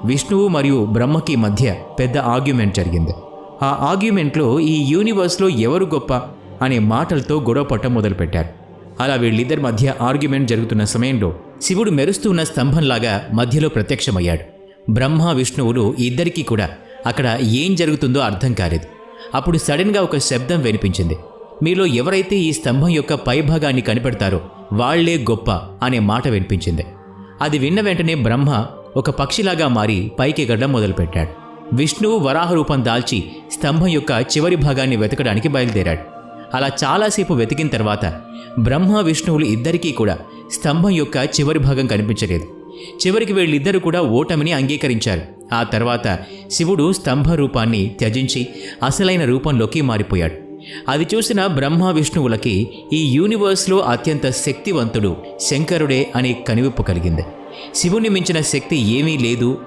విష్ణువు మరియు బ్రహ్మకి మధ్య పెద్ద ఆర్గ్యుమెంట్ జరిగింది. ఆ ఆర్గ్యుమెంట్లో ఈ యూనివర్స్లో ఎవరు గొప్ప అనే మాటలతో గొడవ పట్టం మొదలుపెట్టారు. అలా వీళ్ళిద్దరి మధ్య ఆర్గ్యుమెంట్ జరుగుతున్న సమయంలో శివుడు మెరుస్తూ ఉన్న స్తంభంలాగా మధ్యలో ప్రత్యక్షమయ్యాడు. బ్రహ్మ విష్ణువులు ఇద్దరికీ కూడా అక్కడ ఏం జరుగుతుందో అర్థం కాలేదు. అప్పుడు సడన్గా ఒక శబ్దం వినిపించింది. మీలో ఎవరైతే ఈ స్తంభం యొక్క పైభాగాన్ని కనిపెడతారో వాళ్లే గొప్ప అనే మాట వినిపించింది. అది విన్న వెంటనే బ్రహ్మ ఒక పక్షిలాగా మారి పైకెగరడం మొదలుపెట్టాడు. విష్ణువు వరాహ రూపం దాల్చి స్తంభం యొక్క చివరి భాగాన్ని వెతకడానికి బయలుదేరాడు. అలా చాలాసేపు వెతికిన తర్వాత బ్రహ్మ విష్ణువులు ఇద్దరికీ కూడా స్తంభం యొక్క చివరి భాగం కనిపించలేదు. చివరికి వీళ్ళిద్దరూ కూడా ఓటమిని అంగీకరించారు. ఆ తర్వాత శివుడు స్తంభ రూపాన్ని త్యజించి అసలైన రూపంలోకి మారిపోయాడు. అది చూసిన బ్రహ్మ విష్ణువులకి ఈ యూనివర్స్లో అత్యంత శక్తివంతుడు శంకరుడే అనే కనివిప్పు కలిగింది. శివుని మించిన శక్తి ఏమీ లేదు